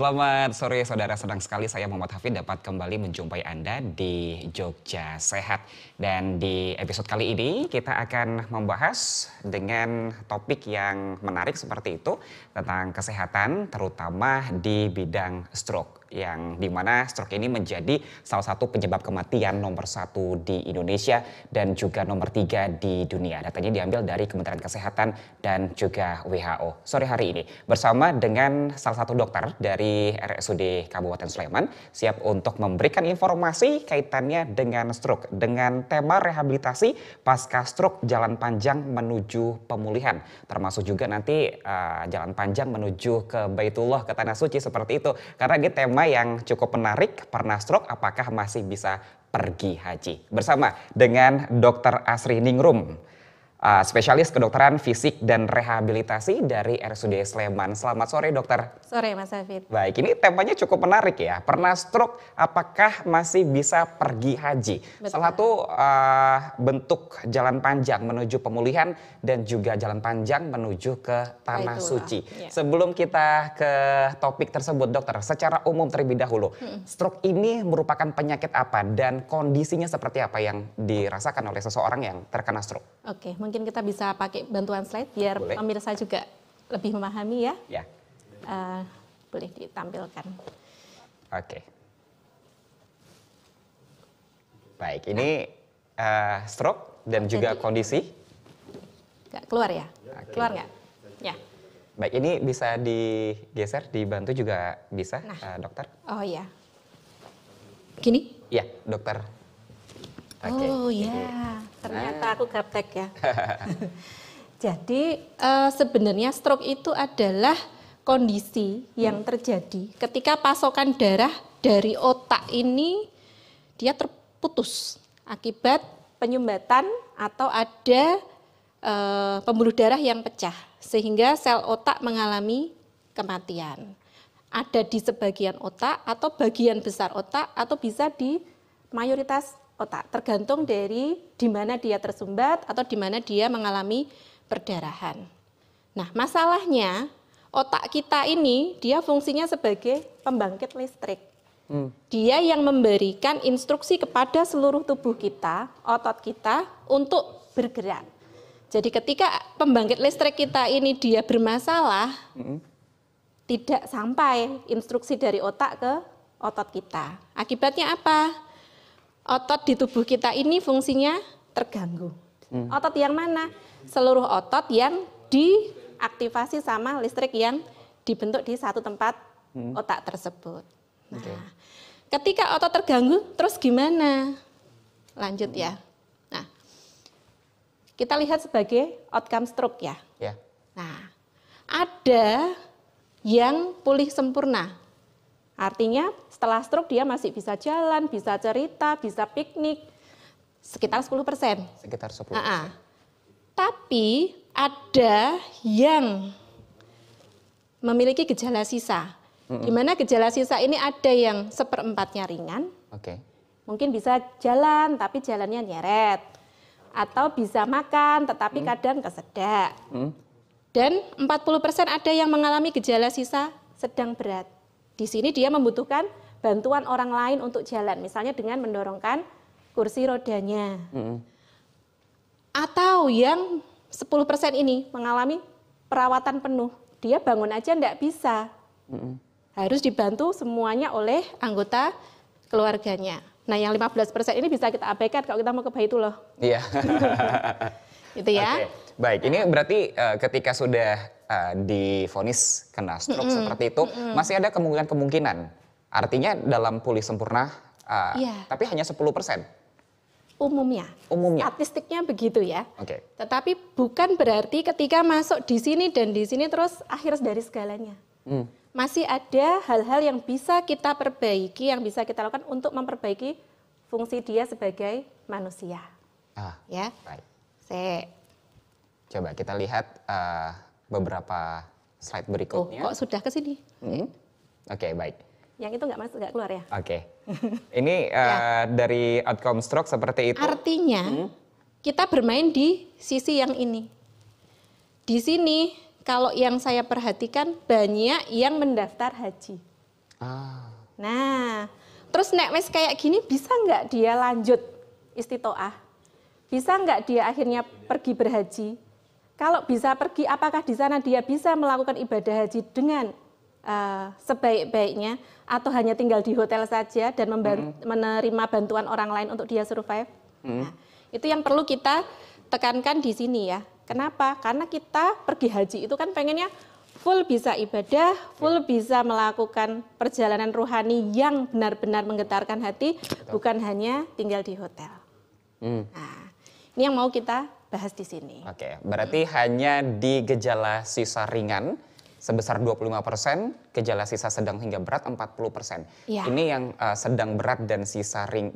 Selamat sore saudara, senang sekali saya Muhammad Hafid dapat kembali menjumpai Anda di Jogja Sehat. Dan di episode kali ini kita akan membahas dengan topik yang menarik seperti itu tentang kesehatan terutama di bidang stroke. Yang dimana stroke ini menjadi salah satu penyebab kematian nomor 1 di Indonesia dan juga nomor 3 di dunia. Datanya diambil dari Kementerian Kesehatan dan juga WHO. Sore hari ini bersama dengan salah satu dokter dari RSUD Kabupaten Sleman siap untuk memberikan informasi kaitannya dengan stroke dengan tema rehabilitasi pasca stroke jalan panjang menuju pemulihan. Termasuk juga nanti jalan panjang menuju ke Baitullah, ke Tanah Suci seperti itu. Karena ini tema yang cukup menarik, pernah stroke apakah masih bisa pergi haji. Bersama dengan Dr. Asri Ningrum, spesialis kedokteran fisik dan rehabilitasi dari RSUD Sleman. Selamat sore dokter. Sore Mas Hafid. Baik, ini temanya cukup menarik ya. Pernah stroke, apakah masih bisa pergi haji? Betul. Salah satu bentuk jalan panjang menuju pemulihan dan juga jalan panjang menuju ke Tanah Suci. Ya. Sebelum kita ke topik tersebut dokter, secara umum terlebih dahulu, stroke ini merupakan penyakit apa dan kondisinya seperti apa yang dirasakan oleh seseorang yang terkena stroke? Oke, mungkin kita bisa pakai bantuan slide biar Boleh. pemirsa juga lebih memahami ya. Ya. Boleh ditampilkan. Oke. Baik, ini stroke dan juga Jadi- kondisi. Nggak keluar ya? Oke. Keluar nggak? Ya. Baik, ini bisa digeser, dibantu juga bisa, dokter? Oh ya. Gini? Iya, dokter. Oke. Oh ya, ternyata aku gaptek ya. Jadi sebenarnya stroke itu adalah kondisi yang terjadi ketika pasokan darah dari otak ini dia terputus akibat penyumbatan atau ada pembuluh darah yang pecah sehingga sel otak mengalami kematian. Ada di sebagian otak atau bagian besar otak atau bisa di mayoritas otak, tergantung dari di mana dia tersumbat atau di mana dia mengalami perdarahan. Nah, masalahnya otak kita ini dia fungsinya sebagai pembangkit listrik. Dia yang memberikan instruksi kepada seluruh tubuh kita, otot kita untuk bergerak. Jadi ketika pembangkit listrik kita ini dia bermasalah, tidak sampai instruksi dari otak ke otot kita. Akibatnya apa? Otot di tubuh kita ini fungsinya terganggu. Otot yang mana? Seluruh otot yang diaktifasi sama listrik yang dibentuk di satu tempat otak tersebut. Nah, ketika otot terganggu, terus gimana? Lanjut ya. Nah, kita lihat sebagai outcome stroke ya. Ya. Nah, ada yang pulih sempurna. Artinya setelah stroke dia masih bisa jalan, bisa cerita, bisa piknik, sekitar 10%. Sekitar 10%. Tapi ada yang memiliki gejala sisa. Di mana gejala sisa ini ada yang 1/4-nya ringan, Oke. mungkin bisa jalan tapi jalannya nyeret. Atau bisa makan tetapi kadang kesedak. Dan 40% ada yang mengalami gejala sisa sedang berat. Di sini dia membutuhkan bantuan orang lain untuk jalan, misalnya dengan mendorongkan kursi rodanya. Atau yang 10% ini mengalami perawatan penuh, dia bangun aja enggak bisa. Harus dibantu semuanya oleh anggota keluarganya. Nah, yang 15% ini bisa kita abaikan kalau kita mau ke Baitullah. Iya. Gitu ya. Oke. Baik, ini berarti ketika sudah divonis kena stroke seperti itu, masih ada kemungkinan. Artinya dalam pulih sempurna, Iya. tapi hanya 10%. Umumnya. Statistiknya begitu ya. Oke. Tetapi bukan berarti ketika masuk di sini dan di sini terus akhir dari segalanya. Masih ada hal-hal yang bisa kita perbaiki, yang bisa kita lakukan untuk memperbaiki fungsi dia sebagai manusia. Ya. Baik. Coba kita lihat beberapa slide berikutnya. kok sudah ke sini? Oke, baik. Yang itu nggak keluar ya? Oke. Ini dari outcome stroke seperti itu. Artinya kita bermain di sisi yang ini. Di sini kalau yang saya perhatikan banyak yang mendaftar haji. Ah, Nah, terus nek wis kayak gini bisa nggak dia lanjut istitoah? Bisa nggak dia akhirnya pergi berhaji? Kalau bisa pergi, apakah di sana dia bisa melakukan ibadah haji dengan sebaik-baiknya atau hanya tinggal di hotel saja dan menerima bantuan orang lain untuk dia survive? Nah, itu yang perlu kita tekankan di sini ya. Kenapa? Karena kita pergi haji itu kan pengennya full bisa ibadah, full bisa melakukan perjalanan rohani yang benar-benar menggetarkan hati, bukan hanya tinggal di hotel. Nah, ini yang mau kita bahas di sini. Oke, berarti hanya di gejala sisa ringan sebesar 25%, gejala sisa sedang hingga berat 40%. Iya. Ini yang sedang berat dan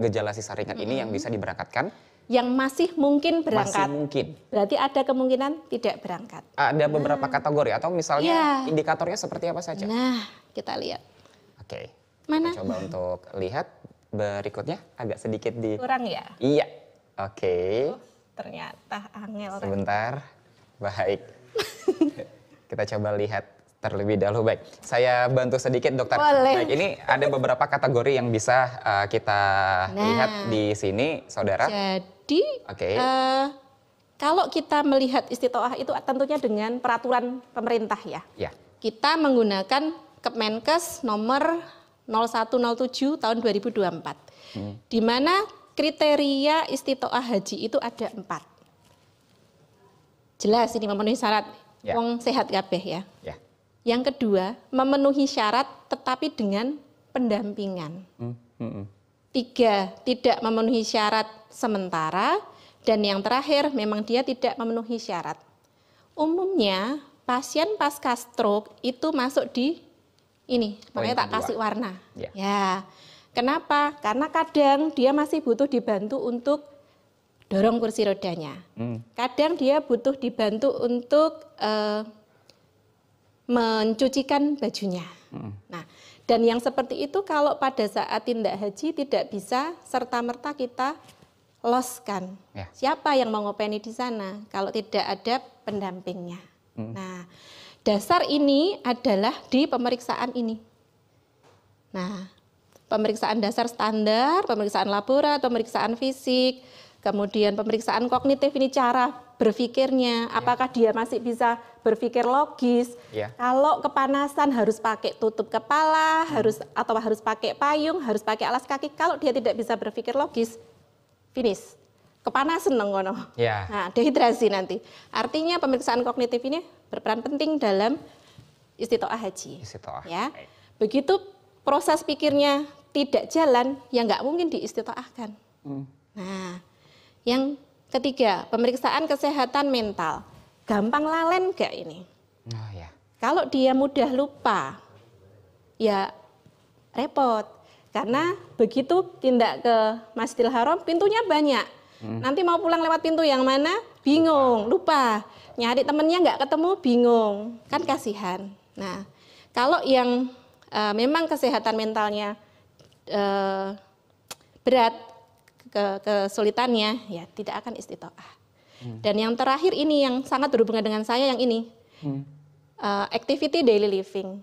gejala sisa ringan ini yang bisa diberangkatkan. Yang masih mungkin berangkat. Masih mungkin. Berarti ada kemungkinan tidak berangkat. Ada beberapa kategori atau misalnya Iya. indikatornya seperti apa saja? Nah, kita lihat. Oke. Mana? Kita coba untuk lihat berikutnya agak sedikit di. Kurang ya? Iya. Oke. Ternyata angel. Sebentar. Baik. Kita coba lihat terlebih dahulu. Baik, saya bantu sedikit dokter. Boleh. Baik, ini ada beberapa kategori yang bisa kita lihat di sini, saudara. Jadi, Oke. kalau kita melihat istitoah itu tentunya dengan peraturan pemerintah ya. Ya. Kita menggunakan Kemenkes nomor 0107 tahun 2024. Di mana kriteria istitoah haji itu ada 4. Jelas ini memenuhi syarat. Ya. Wong sehat kabeh ya. Ya. Yang kedua, memenuhi syarat tetapi dengan pendampingan. 3, tidak memenuhi syarat sementara. Dan yang terakhir, memang dia tidak memenuhi syarat. Umumnya, pasien pasca stroke itu masuk di ini, Poin makanya tak kedua. kasih warna. Ya. Ya. Kenapa? Karena kadang dia masih butuh dibantu untuk dorong kursi rodanya. Kadang dia butuh dibantu untuk mencucikan bajunya. Nah, dan yang seperti itu kalau pada saat tindak haji tidak bisa serta-merta kita loskan. Ya. Siapa yang mau ngopeni di sana kalau tidak ada pendampingnya. Nah, dasar ini adalah di pemeriksaan ini. Nah, pemeriksaan dasar standar, pemeriksaan labora, pemeriksaan fisik, kemudian pemeriksaan kognitif ini cara berpikirnya, apakah dia masih bisa berpikir logis. Ya. Kalau kepanasan harus pakai tutup kepala, harus pakai payung, harus pakai alas kaki. Kalau dia tidak bisa berpikir logis, finish. Kepanasan nang ngono. Ya. Nah, dehidrasi nanti. Artinya pemeriksaan kognitif ini berperan penting dalam istitoah haji. Istitoah. Ya. Baik. Begitu proses pikirnya tidak jalan, ya nggak mungkin diistitoahkan. Nah, yang ketiga, pemeriksaan kesehatan mental. Gampang lalen nggak ini? Oh ya. Kalau dia mudah lupa, ya repot. Karena begitu tindak ke Masjidil Haram, pintunya banyak. Nanti mau pulang lewat pintu yang mana? Bingung, lupa. Nyari temennya nggak ketemu, bingung. Kan kasihan. Nah, kalau yang memang kesehatan mentalnya berat, kesulitannya, ya tidak akan istitoah. Dan yang terakhir ini yang sangat berhubungan dengan saya yang ini, activity daily living,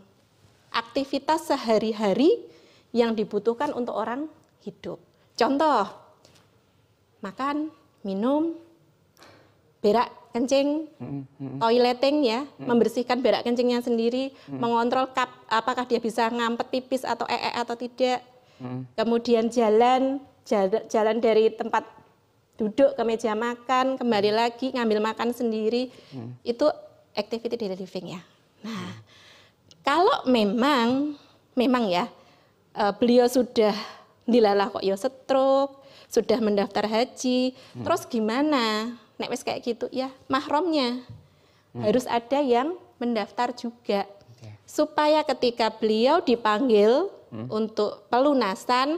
aktivitas sehari-hari yang dibutuhkan untuk orang hidup. Contoh, makan, minum, berak kencing, toileting ya, membersihkan berak kencingnya sendiri, mengontrol apakah dia bisa ngampet pipis atau atau tidak. Kemudian jalan dari tempat duduk ke meja makan, kembali lagi ngambil makan sendiri, itu activity daily living ya. Nah, kalau memang ya beliau sudah dilalah kok ya stroke, sudah mendaftar haji, terus gimana? Nek wis kayak gitu ya, mahramnya harus ada yang mendaftar juga, supaya ketika beliau dipanggil untuk pelunasan,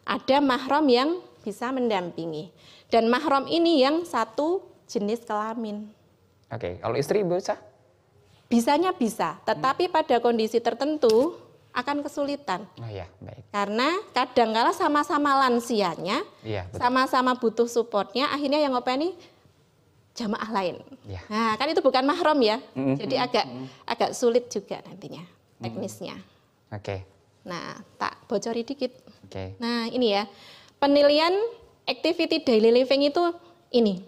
ada mahram yang bisa mendampingi. Dan mahram ini yang satu jenis kelamin. Oke, kalau istri bisa? Bisanya bisa, tetapi pada kondisi tertentu akan kesulitan. Oh ya, baik. Karena kadang-kala sama-sama lansianya, Iya, betul. sama-sama butuh supportnya, akhirnya yang ngopeni jamaah lain. Iya. Nah, kan itu bukan mahram ya, jadi agak sulit juga nantinya teknisnya. Oke. Nah, tak bocori dikit. Oke. Nah, ini ya. Penilaian activity daily living itu ini.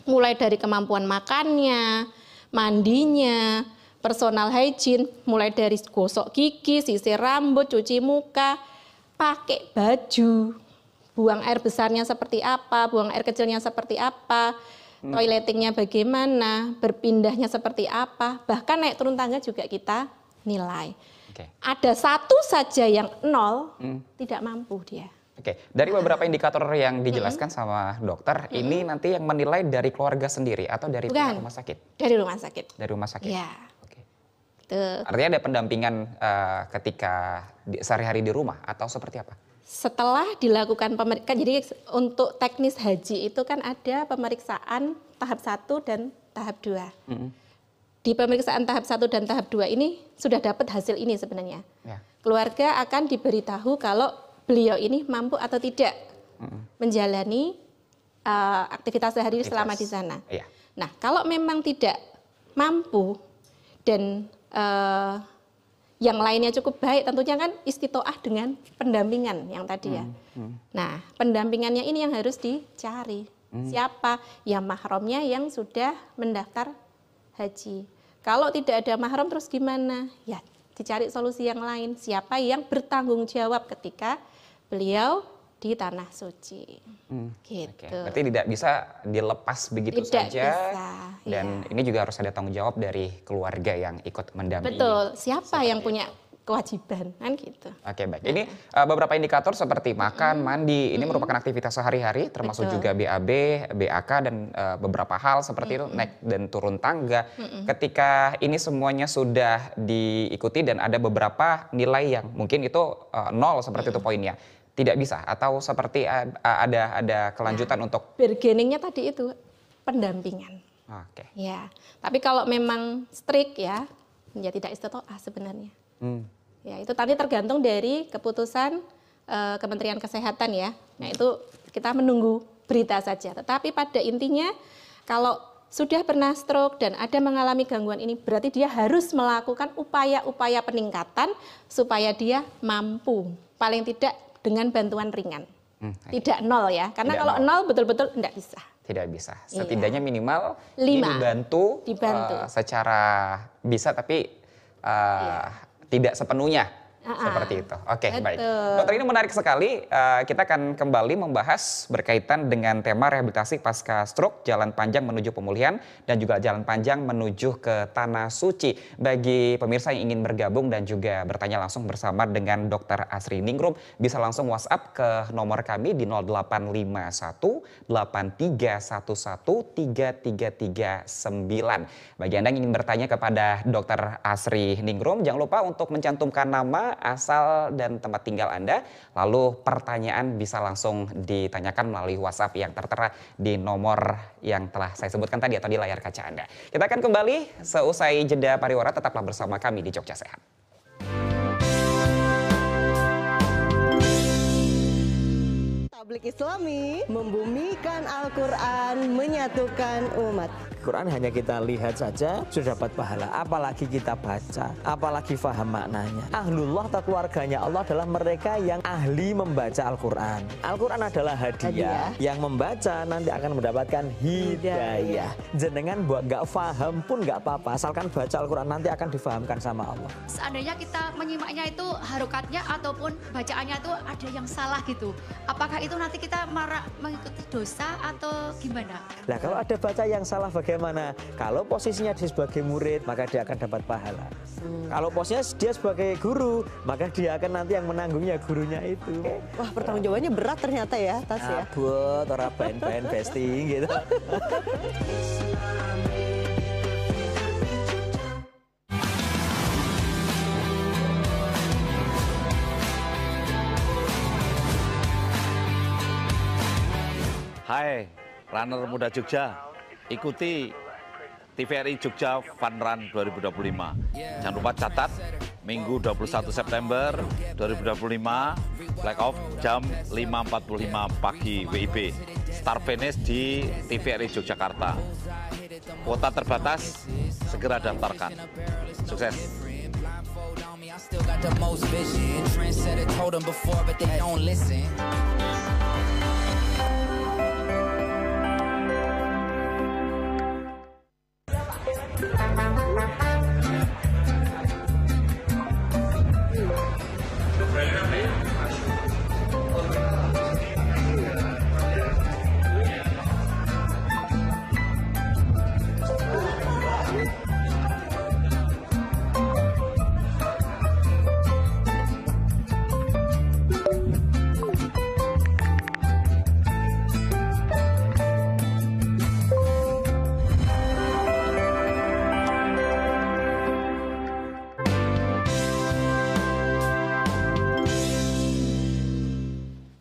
Mulai dari kemampuan makannya, mandinya, personal hygiene, mulai dari gosok gigi, sisir rambut, cuci muka, pakai baju, buang air besarnya seperti apa, buang air kecilnya seperti apa, toiletingnya bagaimana, berpindahnya seperti apa, bahkan naik turun tangga juga kita nilai. Oke. Ada satu saja yang nol, tidak mampu dia. Oke, dari beberapa indikator yang dijelaskan sama dokter, ini nanti yang menilai dari keluarga sendiri atau dari pihak rumah sakit? Dari rumah sakit. Dari rumah sakit. Ya. Oke. Tuh. Artinya ada pendampingan ketika sehari-hari di rumah atau seperti apa? Setelah dilakukan pemeriksaan, jadi untuk teknis haji itu kan ada pemeriksaan tahap 1 dan tahap 2. Di pemeriksaan tahap 1 dan tahap 2 ini sudah dapat hasil ini sebenarnya. Ya. Keluarga akan diberitahu kalau beliau ini mampu atau tidak menjalani aktivitas sehari selama di sana. Iya. Nah, kalau memang tidak mampu dan yang lainnya cukup baik, tentunya kan istitoah dengan pendampingan yang tadi ya. Nah, pendampingannya ini yang harus dicari. Siapa? Ya mahramnya yang sudah mendaftar haji. Kalau tidak ada mahram terus gimana? Ya dicari solusi yang lain. Siapa yang bertanggung jawab ketika beliau di tanah suci. Gitu. Oke. Berarti tidak bisa dilepas begitu Tidak saja. bisa, Dan ini juga harus ada tanggung jawab dari keluarga yang ikut mendampingi. Betul. Siapa yang punya kewajiban kan gitu. Oke, baik. Ini beberapa indikator seperti makan, mandi, ini merupakan aktivitas sehari-hari, termasuk Betul. juga BAB, BAK, dan beberapa hal seperti itu, naik dan turun tangga. Ketika ini semuanya sudah diikuti dan ada beberapa nilai yang mungkin itu nol seperti itu poinnya, tidak bisa atau seperti ada kelanjutan untuk Bargainingnya tadi itu pendampingan. Oke. Ya, tapi kalau memang strict ya tidak istitoah sebenarnya. Ya, itu tadi tergantung dari keputusan Kementerian Kesehatan ya. Nah, itu kita menunggu berita saja. Tetapi pada intinya kalau sudah pernah stroke dan ada mengalami gangguan ini, berarti dia harus melakukan upaya-upaya peningkatan supaya dia mampu. Paling tidak dengan bantuan ringan. Tidak nol ya, karena Tidak kalau nol betul-betul tidak bisa. tidak bisa. Setidaknya minimal 5. ini dibantu secara bisa tapi tidak sepenuhnya seperti itu. Oke, baik. Dokter, ini menarik sekali. Kita akan kembali membahas berkaitan dengan tema rehabilitasi pasca stroke, jalan panjang menuju pemulihan dan juga jalan panjang menuju ke tanah suci. Bagi pemirsa yang ingin bergabung dan juga bertanya langsung bersama dengan Dr. Asri Ningrum, bisa langsung WhatsApp ke nomor kami di 0851 8311 3339. Bagi Anda yang ingin bertanya kepada Dr. Asri Ningrum, jangan lupa untuk mencantumkan nama, asal, dan tempat tinggal Anda. Lalu pertanyaan bisa langsung ditanyakan melalui WhatsApp yang tertera di nomor yang telah saya sebutkan tadi atau di layar kaca Anda. Kita akan kembali seusai jeda pariwara, tetaplah bersama kami di Jogja Sehat. Tablik Islami membumikan Al-Quran, menyatukan umat. Quran hanya kita lihat saja sudah dapat pahala, apalagi kita baca, apalagi faham maknanya. Ahlullah atau keluarganya Allah adalah mereka yang ahli membaca Al-Quran. Al-Quran adalah hadiah, yang membaca nanti akan mendapatkan hidayah. Jenengan buat nggak faham pun nggak apa-apa, asalkan baca Al-Quran nanti akan difahamkan sama Allah. Seandainya kita menyimaknya itu harokatnya ataupun bacaannya itu ada yang salah gitu, apakah itu nanti kita marah mengikuti dosa atau gimana? Nah, kalau ada baca yang salah bagaimana? Kalau posisinya dia sebagai murid, maka dia akan dapat pahala. Kalau posisinya dia sebagai guru, maka dia akan nanti yang menanggungnya gurunya itu. Wah, pertanggungjawabannya berat ternyata ya, Tas ya. Abot, orang band-band besting gitu. Hai, runner muda Jogja, ikuti TVRI Jogja Fun Run 2025. Jangan lupa catat, Minggu 21 September 2025, flag off jam 5.45 pagi WIB. Start finish di TVRI Yogyakarta. Kuota terbatas, segera daftarkan. Sukses! Still got the most vision. Trendsetter told them before, but they don't listen.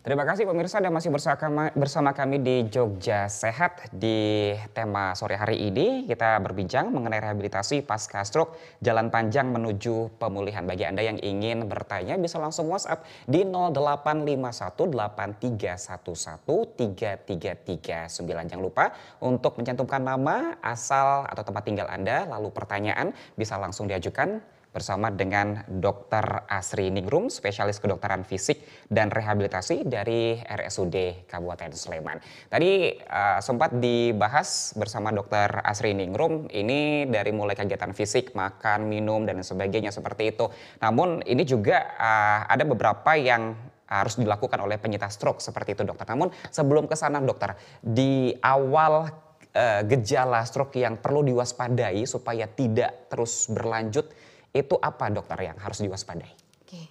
Terima kasih pemirsa Anda masih bersama kami di Jogja Sehat. Di tema sore hari ini kita berbincang mengenai rehabilitasi pasca stroke, jalan panjang menuju pemulihan. Bagi Anda yang ingin bertanya bisa langsung WhatsApp di 085183113339. Jangan lupa untuk mencantumkan nama, asal atau tempat tinggal Anda, lalu pertanyaan bisa langsung diajukan bersama dengan Dr. Asri Ningrum, spesialis kedokteran fisik dan rehabilitasi dari RSUD Kabupaten Sleman. Tadi sempat dibahas bersama Dr. Asri Ningrum, ini dari mulai kegiatan fisik, makan, minum, dan sebagainya seperti itu. Namun ini juga ada beberapa yang harus dilakukan oleh penyintas stroke seperti itu dokter. Namun sebelum ke sana dokter, di awal gejala stroke yang perlu diwaspadai supaya tidak terus berlanjut, itu apa dokter yang harus diwaspadai? Oke.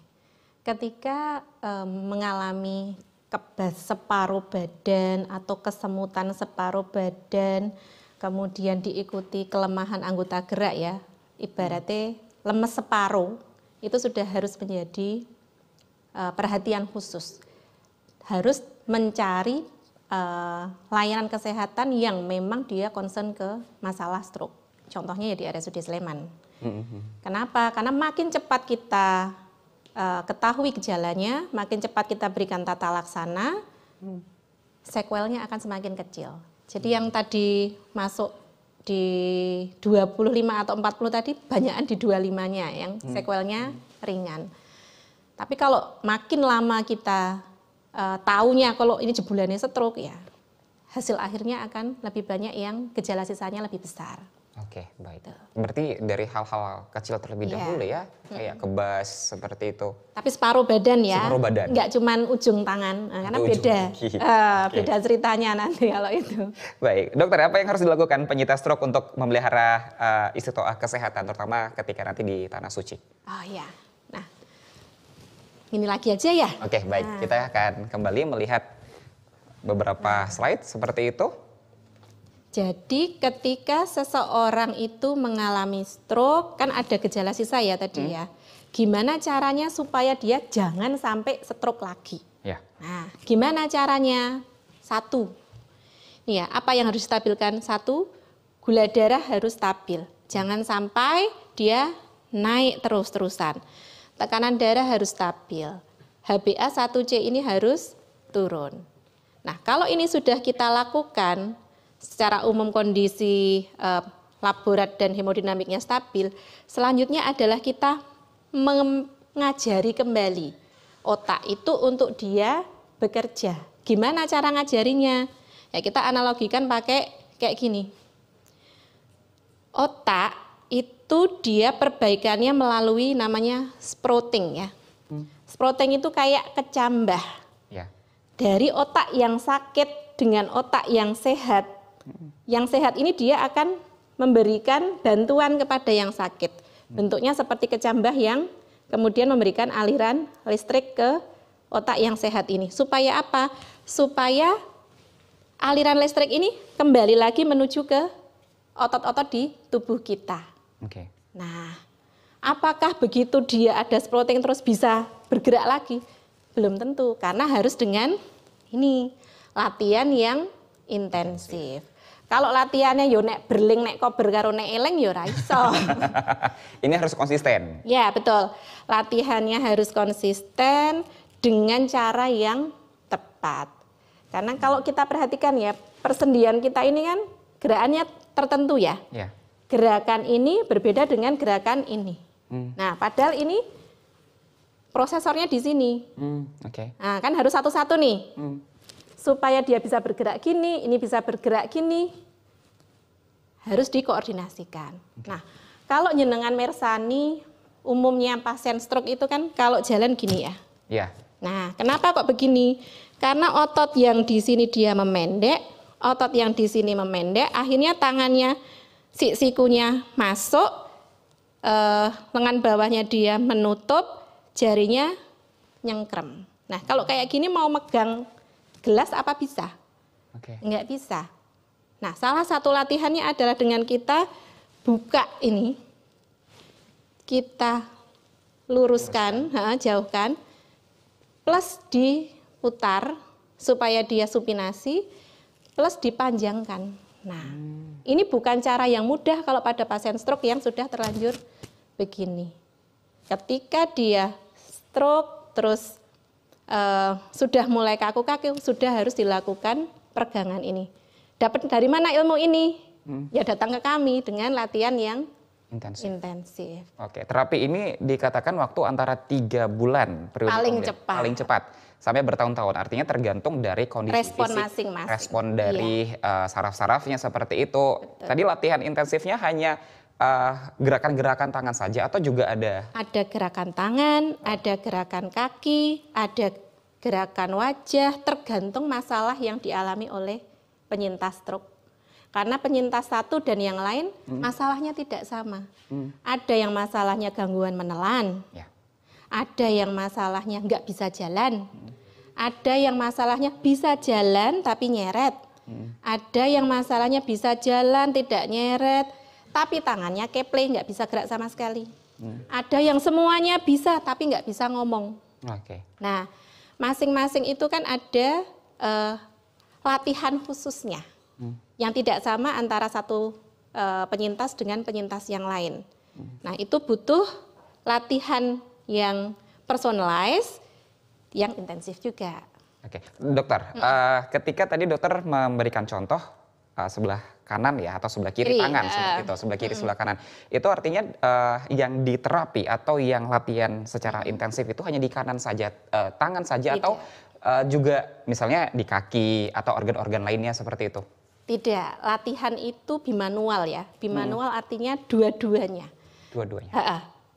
Ketika mengalami kebas separuh badan atau kesemutan separuh badan, kemudian diikuti kelemahan anggota gerak ya, ibaratnya lemes separuh, itu sudah harus menjadi perhatian khusus. Harus mencari layanan kesehatan yang memang dia concern ke masalah stroke. Contohnya ya di RSUD Sleman. Kenapa? Karena makin cepat kita ketahui gejalanya, makin cepat kita berikan tata laksana, sequelnya akan semakin kecil. Jadi yang tadi masuk di 25 atau 40 tadi, banyakan di 25-nya yang sequelnya ringan. Tapi kalau makin lama kita taunya kalau ini jebulannya stroke ya, hasil akhirnya akan lebih banyak yang gejala sisanya lebih besar. Oke, baik. Berarti dari hal-hal kecil terlebih dahulu ya, kayak kebas seperti itu. Tapi separuh badan ya, separuh badan. Nggak cuman ujung tangan, karena beda, beda ceritanya nanti kalau itu. Baik, dokter apa yang harus dilakukan penyintas stroke untuk memelihara istiqomah kesehatan, terutama ketika nanti di Tanah Suci? Oh ya, nah ini lagi aja ya. Oke, baik. Kita akan kembali melihat beberapa slide seperti itu. Jadi ketika seseorang itu mengalami stroke, kan ada gejala sisa ya tadi ya. Gimana caranya supaya dia jangan sampai stroke lagi? Ya. Nah, gimana caranya? Satu, nih ya, apa yang harus distabilkan? Satu, gula darah harus stabil. Jangan sampai dia naik terus-terusan. Tekanan darah harus stabil. HbA1c ini harus turun. Nah, kalau ini sudah kita lakukan, secara umum kondisi laborat dan hemodinamiknya stabil, selanjutnya adalah kita mengajari kembali otak itu untuk dia bekerja. Gimana cara ngajarinya? Ya kita analogikan pakai kayak gini. Otak itu dia perbaikannya melalui namanya sprouting ya. Sprouting itu kayak kecambah. Ya. Dari otak yang sakit dengan otak yang sehat. Yang sehat ini dia akan memberikan bantuan kepada yang sakit. Bentuknya seperti kecambah yang kemudian memberikan aliran listrik ke otak yang sehat ini. Supaya apa? Supaya aliran listrik ini kembali lagi menuju ke otot-otot di tubuh kita. Oke. Nah, apakah begitu dia ada sprouting terus bisa bergerak lagi? Belum tentu, karena harus dengan ini latihan yang intensif. Kalau latihannya yo nek berling nek kober karo nek eleng yo ora iso. Ini harus konsisten. Ya, betul. Latihannya harus konsisten dengan cara yang tepat. Karena kalau kita perhatikan ya, persendian kita ini kan gerakannya tertentu ya. Ya. Gerakan ini berbeda dengan gerakan ini. Nah, padahal ini prosesornya di sini. Oke. Nah, kan harus satu-satu nih. Supaya dia bisa bergerak gini, ini bisa bergerak gini, harus dikoordinasikan. Nah, kalau jenengan mersani, umumnya pasien stroke itu kan kalau jalan gini ya. Ya. Nah, kenapa kok begini? Karena otot yang di sini dia memendek, otot yang di sini memendek, akhirnya tangannya, sikunya masuk, lengan bawahnya dia menutup, jarinya nyengkrem. Nah, kalau kayak gini mau megang gelas apa bisa? Oke. Enggak bisa. Nah, salah satu latihannya adalah dengan kita buka ini, kita luruskan, jauhkan, plus diputar supaya dia supinasi, plus dipanjangkan. Nah, ini bukan cara yang mudah kalau pada pasien stroke yang sudah terlanjur begini. Ketika dia stroke, terus sudah mulai kaku-kaku, sudah harus dilakukan peregangan ini. Dapat dari mana ilmu ini? Ya datang ke kami dengan latihan yang intensif. Oke, terapi ini dikatakan waktu antara 3 bulan periode paling cepat sampai bertahun-tahun. Artinya tergantung dari kondisi respon fisik, masing-masing. respon dari saraf-sarafnya seperti itu. Betul. Tadi latihan intensifnya hanya gerakan-gerakan tangan saja atau juga ada? Ada gerakan tangan, ada gerakan kaki, ada gerakan wajah, tergantung masalah yang dialami oleh penyintas stroke. Karena penyintas satu dan yang lain masalahnya tidak sama. Ada yang masalahnya gangguan menelan, ada yang masalahnya nggak bisa jalan, ada yang masalahnya bisa jalan tapi nyeret, ada yang masalahnya bisa jalan tidak nyeret, tapi tangannya keple, nggak bisa gerak sama sekali. Ada yang semuanya bisa tapi nggak bisa ngomong. Nah, masing-masing itu kan ada latihan khususnya yang tidak sama antara satu penyintas dengan penyintas yang lain. Nah, itu butuh latihan yang personalized, yang intensif juga. Oke, dokter, ketika tadi dokter memberikan contoh sebelah kanan ya atau sebelah kiri tangan seperti itu, sebelah kiri sebelah kanan. Itu artinya yang diterapi atau yang latihan secara intensif itu hanya di kanan saja, tangan saja atau juga misalnya di kaki atau organ-organ lainnya seperti itu? Tidak, latihan itu bimanual ya. Bimanual artinya dua-duanya. Dua-duanya.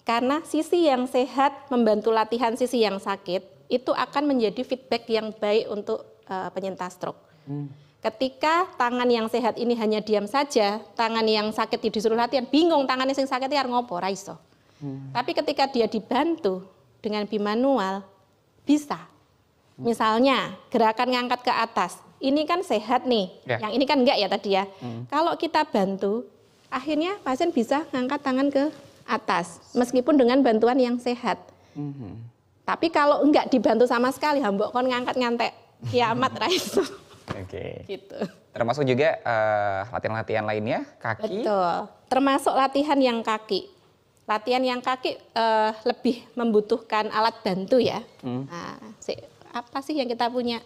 Karena sisi yang sehat membantu latihan sisi yang sakit, itu akan menjadi feedback yang baik untuk penyintas stroke. Ketika tangan yang sehat ini hanya diam saja, tangan yang sakit disuruh latihan, bingung tangannya yang sakit harus ngopo, ra iso. Tapi ketika dia dibantu dengan bimanual, bisa. Misalnya gerakan ngangkat ke atas, ini kan sehat nih, yang ini kan enggak ya tadi ya. Kalau kita bantu, akhirnya pasien bisa ngangkat tangan ke atas, meskipun dengan bantuan yang sehat. Tapi kalau enggak dibantu sama sekali, hambok kon ngangkat ngantek kiamat ra iso. Gitu. Termasuk juga latihan-latihan lainnya, kaki? Betul, termasuk latihan yang kaki. Latihan yang kaki lebih membutuhkan alat bantu ya. Nah, apa sih yang kita punya?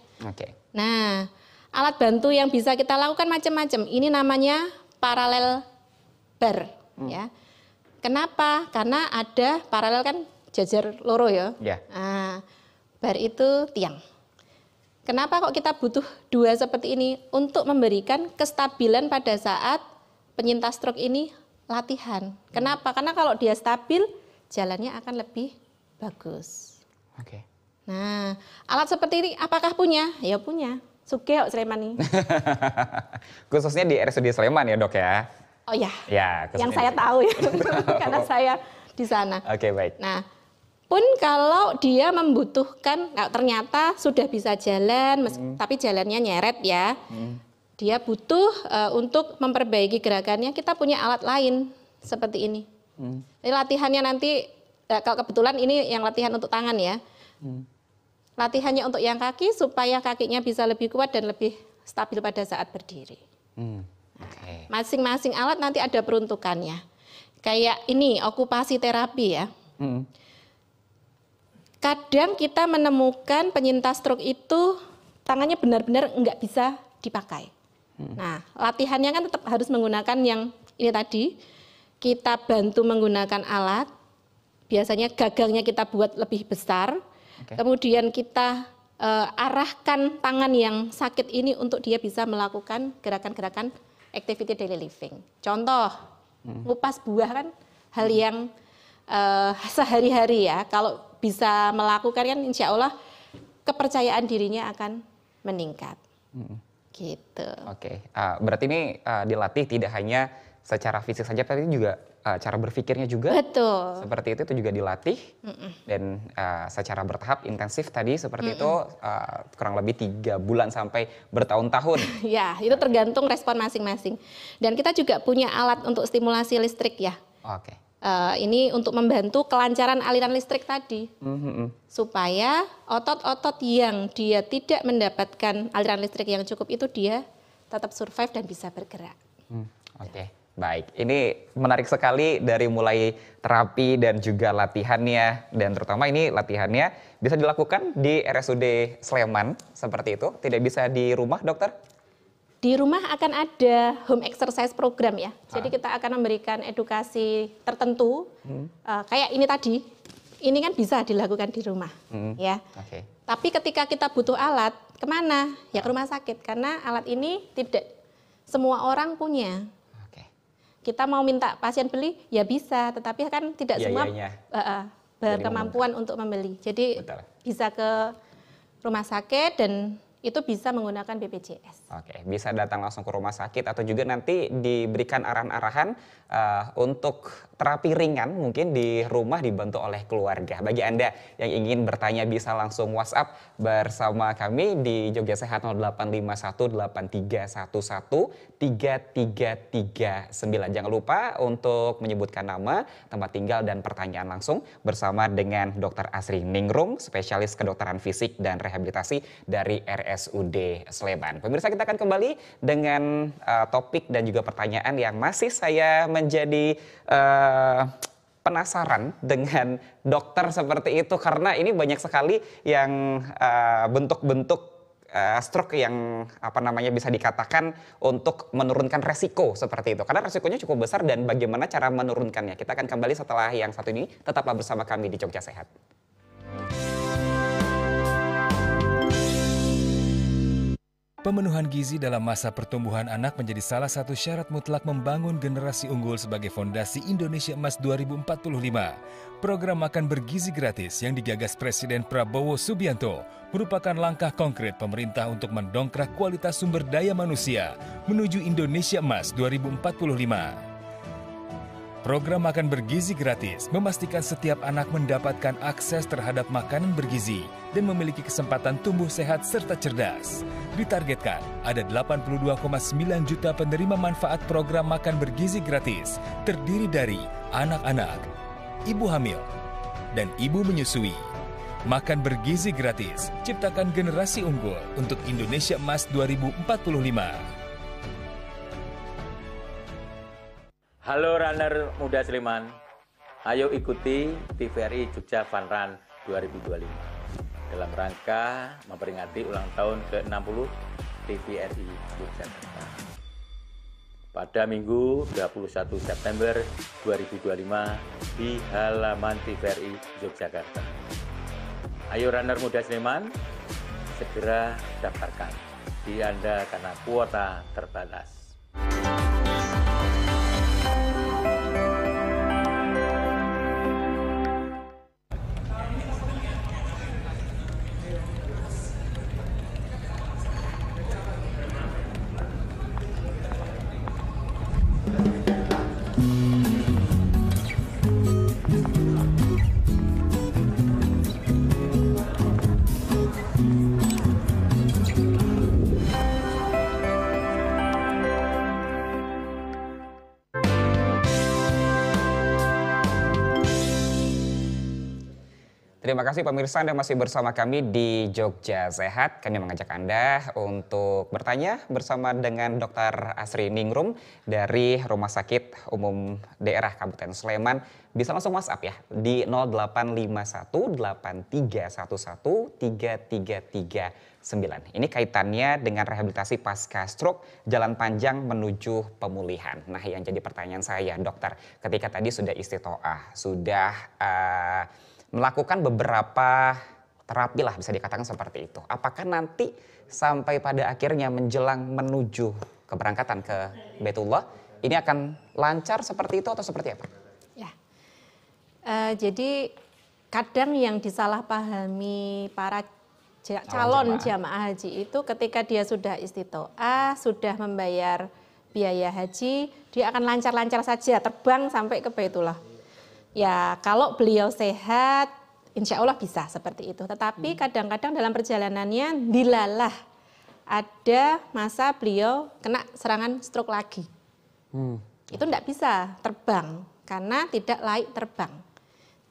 Nah, alat bantu yang bisa kita lakukan macam-macam. Ini namanya paralel bar. Ya. Kenapa? Karena ada paralel kan jajar loro ya. Nah, bar itu tiang. Kenapa kok kita butuh dua seperti ini? Untuk memberikan kestabilan pada saat penyintas stroke ini latihan. Kenapa? Karena kalau dia stabil, jalannya akan lebih bagus. Nah, alat seperti ini apakah punya? Ya punya. Sugih Sleman ini. Khususnya di RSUD Sleman ya dok ya? Oh ya, yang saya tahu ya, karena saya di sana. Baik. Nah, pun kalau dia membutuhkan, ternyata sudah bisa jalan, tapi jalannya nyeret ya, dia butuh untuk memperbaiki gerakannya, kita punya alat lain seperti ini. Jadi latihannya nanti, kalau kebetulan ini yang latihan untuk tangan ya, latihannya untuk yang kaki supaya kakinya bisa lebih kuat dan lebih stabil pada saat berdiri. Masing-masing alat nanti ada peruntukannya. Kayak ini okupasi terapi ya. Kadang kita menemukan penyintas stroke itu tangannya benar-benar nggak bisa dipakai. Nah, latihannya kan tetap harus menggunakan yang ini tadi. Kita bantu menggunakan alat, biasanya gagangnya kita buat lebih besar, kemudian kita arahkan tangan yang sakit ini untuk dia bisa melakukan gerakan-gerakan activity daily living. Contoh, ngupas buah kan hal yang sehari-hari ya, kalau bisa melakukan kan insya Allah kepercayaan dirinya akan meningkat. Gitu. Oke, berarti ini dilatih tidak hanya secara fisik saja, tapi juga cara berpikirnya juga. Betul. Seperti itu juga dilatih dan secara bertahap intensif tadi seperti itu kurang lebih 3 bulan sampai bertahun-tahun. Ya, itu tergantung respon masing-masing. Dan kita juga punya alat untuk stimulasi listrik ya. Oke. Ini untuk membantu kelancaran aliran listrik tadi. Supaya otot-otot yang dia tidak mendapatkan aliran listrik yang cukup itu dia tetap survive dan bisa bergerak. Oke. Baik, ini menarik sekali dari mulai terapi dan juga latihannya, dan terutama ini latihannya bisa dilakukan di RSUD Sleman seperti itu, tidak bisa di rumah, dokter? Di rumah akan ada home exercise program ya, jadi kita akan memberikan edukasi tertentu, kayak ini tadi, ini kan bisa dilakukan di rumah, ya. Tapi ketika kita butuh alat, kemana? Ya ke rumah sakit, karena alat ini tidak semua orang punya. Kita mau minta pasien beli, ya bisa, tetapi kan tidak semua berkemampuan untuk membeli. Jadi bisa ke rumah sakit dan itu bisa menggunakan BPJS. Oke, bisa datang langsung ke rumah sakit atau juga nanti diberikan arahan-arahan untuk terapi ringan mungkin di rumah dibantu oleh keluarga. Bagi Anda yang ingin bertanya bisa langsung WhatsApp bersama kami di Jogja Sehat 085183113339. Jangan lupa untuk menyebutkan nama, tempat tinggal dan pertanyaan langsung bersama dengan Dr. Asri Ningrum, spesialis kedokteran fisik dan rehabilitasi dari RSUD Sleman. Pemirsa, kita akan kembali dengan topik dan juga pertanyaan yang masih saya menjadi penasaran dengan dokter seperti itu, karena ini banyak sekali yang bentuk-bentuk stroke yang bisa dikatakan untuk menurunkan resiko seperti itu, karena resikonya cukup besar dan bagaimana cara menurunkannya. Kita akan kembali setelah yang satu ini, tetaplah bersama kami di Jogja Sehat. Pemenuhan gizi dalam masa pertumbuhan anak menjadi salah satu syarat mutlak membangun generasi unggul sebagai fondasi Indonesia Emas 2045. Program Makan Bergizi Gratis yang digagas Presiden Prabowo Subianto merupakan langkah konkret pemerintah untuk mendongkrak kualitas sumber daya manusia menuju Indonesia Emas 2045. Program Makan Bergizi Gratis memastikan setiap anak mendapatkan akses terhadap makanan bergizi dan memiliki kesempatan tumbuh sehat serta cerdas. Ditargetkan ada 82,9 juta penerima manfaat program Makan Bergizi Gratis, terdiri dari anak-anak, ibu hamil, dan ibu menyusui. Makan Bergizi Gratis, ciptakan generasi unggul untuk Indonesia Emas 2045. Halo runner muda Sleman, ayo ikuti TVRI Jogja Fun Run 2025 dalam rangka memperingati ulang tahun ke-60 TVRI Yogyakarta. Pada Minggu 21 September 2025 di halaman TVRI Yogyakarta. Ayo runner muda Sleman, segera daftarkan. Di Anda karena kuota terbatas. Terima terima kasih pemirsa, Anda masih bersama kami di Jogja Sehat. Kami mengajak Anda untuk bertanya bersama dengan Dr. Asri Ningrum dari Rumah Sakit Umum Daerah Kabupaten Sleman. Bisa langsung WhatsApp ya di 0851 8311 3339. Ini kaitannya dengan rehabilitasi pasca stroke, jalan panjang menuju pemulihan. Nah, yang jadi pertanyaan saya, dokter, ketika tadi sudah istitoah, sudah melakukan beberapa terapi lah bisa dikatakan seperti itu. Apakah nanti sampai pada akhirnya menjelang menuju keberangkatan ke Baitullah, ini akan lancar seperti itu atau seperti apa? Ya, jadi kadang yang disalahpahami para calon jamaah haji itu ketika dia sudah istitoah, sudah membayar biaya haji, dia akan lancar-lancar saja terbang sampai ke Baitullah. Ya kalau beliau sehat, insya Allah bisa seperti itu. Tetapi kadang-kadang dalam perjalanannya dilalah ada masa beliau kena serangan stroke lagi. Itu tidak bisa terbang karena tidak layak terbang.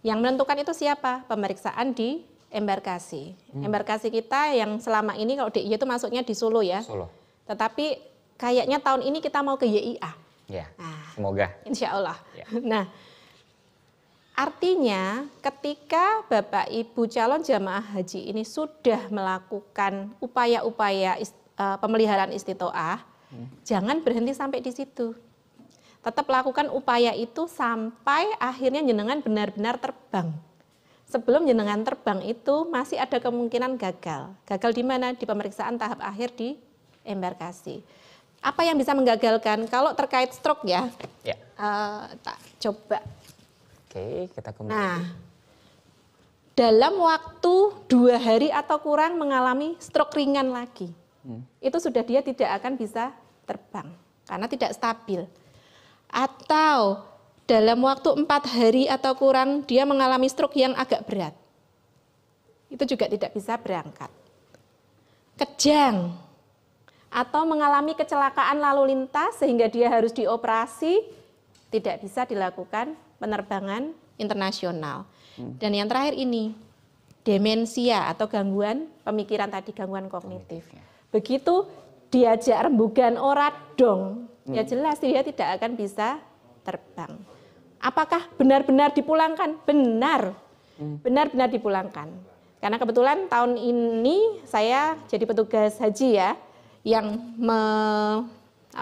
Yang menentukan itu siapa? Pemeriksaan di embarkasi. Embarkasi kita yang selama ini kalau DIY itu masuknya di Solo ya. Solo. Tetapi kayaknya tahun ini kita mau ke YIA. Ya, semoga. Insya Allah. Ya. Nah, artinya ketika Bapak Ibu calon jamaah haji ini sudah melakukan upaya-upaya pemeliharaan istitoah, jangan berhenti sampai di situ. Tetap lakukan upaya itu sampai akhirnya jenengan benar-benar terbang. Sebelum jenengan terbang itu masih ada kemungkinan gagal. Gagal di mana? Di pemeriksaan tahap akhir di embarkasi. Apa yang bisa menggagalkan? Kalau terkait stroke ya, tak coba. Oke, kita kembali. Nah, dalam waktu 2 hari atau kurang mengalami stroke ringan lagi. Itu sudah dia tidak akan bisa terbang karena tidak stabil. Atau dalam waktu 4 hari atau kurang dia mengalami stroke yang agak berat. Itu juga tidak bisa berangkat. Kejang atau mengalami kecelakaan lalu lintas sehingga dia harus dioperasi, tidak bisa dilakukan penerbangan internasional. Dan yang terakhir ini, demensia atau gangguan pemikiran tadi, gangguan kognitif. Begitu diajak rembugan ora dong, ya jelas dia tidak akan bisa terbang. Apakah benar-benar dipulangkan? Benar, benar-benar dipulangkan. Karena kebetulan tahun ini saya jadi petugas haji ya, yang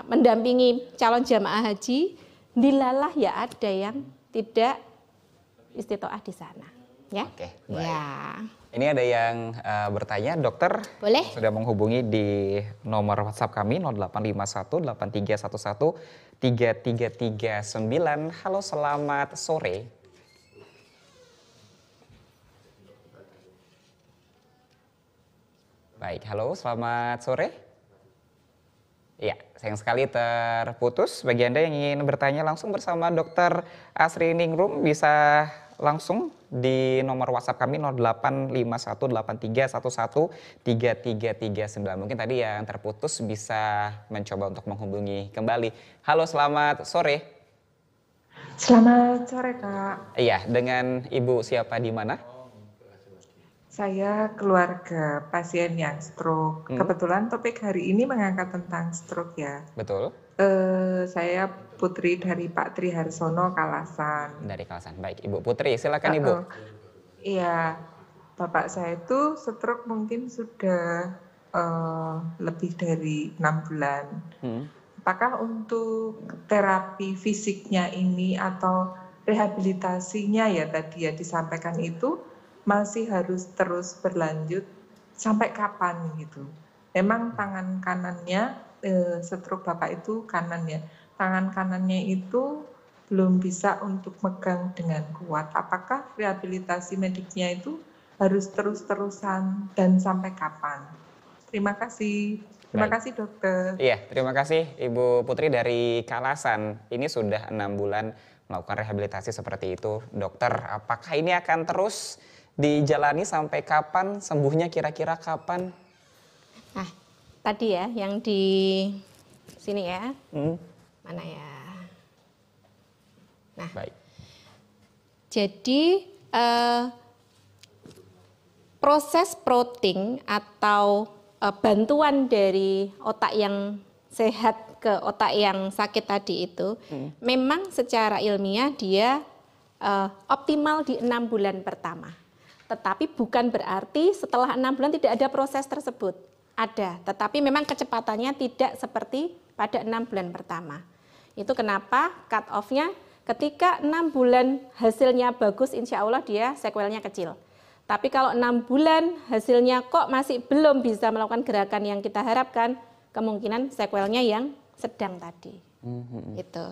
mendampingi calon jamaah haji, dilalah ya ada yang tidak istitoah di sana. Ya. Oke, baik. Ya. Ini ada yang bertanya, dokter. Boleh. Sudah menghubungi di nomor WhatsApp kami 0851 8311 3339. Halo, selamat sore. Baik, halo, selamat sore. Ya, sayang sekali terputus. Bagi Anda yang ingin bertanya langsung bersama Dr. Asri Ningrum bisa langsung di nomor WhatsApp kami 085183113339. Mungkin tadi yang terputus bisa mencoba untuk menghubungi kembali. Halo, selamat sore. Selamat sore, Kak. Iya, dengan Ibu siapa di mana? Saya keluarga pasien yang stroke. Kebetulan topik hari ini mengangkat tentang stroke ya. Betul. Saya putri dari Pak Tri Harsono, Kalasan. Dari Kalasan. Baik, Ibu Putri, silakan Ibu. Iya, bapak saya itu stroke mungkin sudah lebih dari 6 bulan. Apakah untuk terapi fisiknya ini atau rehabilitasinya ya tadi ya disampaikan itu masih harus terus berlanjut sampai kapan gitu? Memang tangan kanannya stroke bapak itu kanan ya, tangan kanannya itu belum bisa untuk megang dengan kuat. Apakah rehabilitasi mediknya itu harus terus-terusan dan sampai kapan? Terima kasih. Terima kasih dokter. Iya, terima kasih Ibu Putri dari Kalasan. Ini sudah 6 bulan melakukan rehabilitasi seperti itu. Dokter, apakah ini akan terus dijalani sampai kapan? Sembuhnya kira-kira kapan? Nah, tadi ya yang di sini ya. Mana ya? Nah, baik. Jadi proses protein atau bantuan dari otak yang sehat ke otak yang sakit tadi itu memang secara ilmiah dia optimal di 6 bulan pertama. Tetapi bukan berarti setelah 6 bulan tidak ada proses tersebut. Ada, tetapi memang kecepatannya tidak seperti pada 6 bulan pertama. Itu kenapa cut off-nya ketika 6 bulan hasilnya bagus, insya Allah dia sequelnya kecil. Tapi kalau 6 bulan hasilnya kok masih belum bisa melakukan gerakan yang kita harapkan, kemungkinan sequelnya yang sedang tadi. Gitu.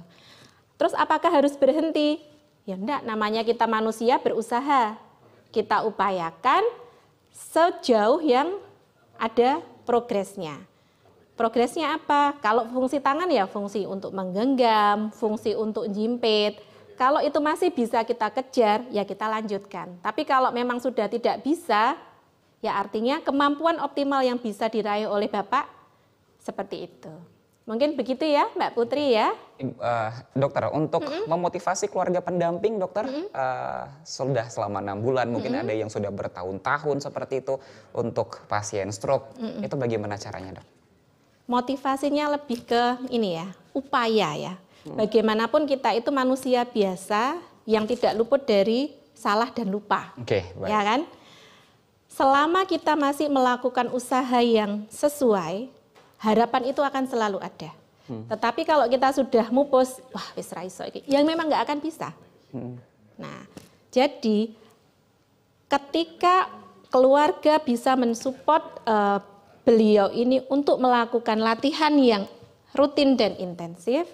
Terus apakah harus berhenti? Ya enggak, namanya kita manusia berusaha. Kita upayakan sejauh yang ada progresnya. Progresnya apa? Kalau fungsi tangan ya fungsi untuk menggenggam, fungsi untuk jimpit. Kalau itu masih bisa kita kejar, ya kita lanjutkan. Tapi kalau memang sudah tidak bisa, ya artinya kemampuan optimal yang bisa diraih oleh Bapak seperti itu. Mungkin begitu ya Mbak Putri ya. Dokter, untuk memotivasi keluarga pendamping dokter sudah selama 6 bulan, mungkin ada yang sudah bertahun-tahun seperti itu untuk pasien stroke, itu bagaimana caranya dok? Motivasinya lebih ke ini ya, upaya ya. Bagaimanapun kita itu manusia biasa yang tidak luput dari salah dan lupa. Oke, baik. Ya kan? Selama kita masih melakukan usaha yang sesuai, harapan itu akan selalu ada. Tetapi kalau kita sudah mupus, wah wis ra iso iki, yang memang nggak akan bisa. Nah, jadi ketika keluarga bisa mensupport beliau ini untuk melakukan latihan yang rutin dan intensif,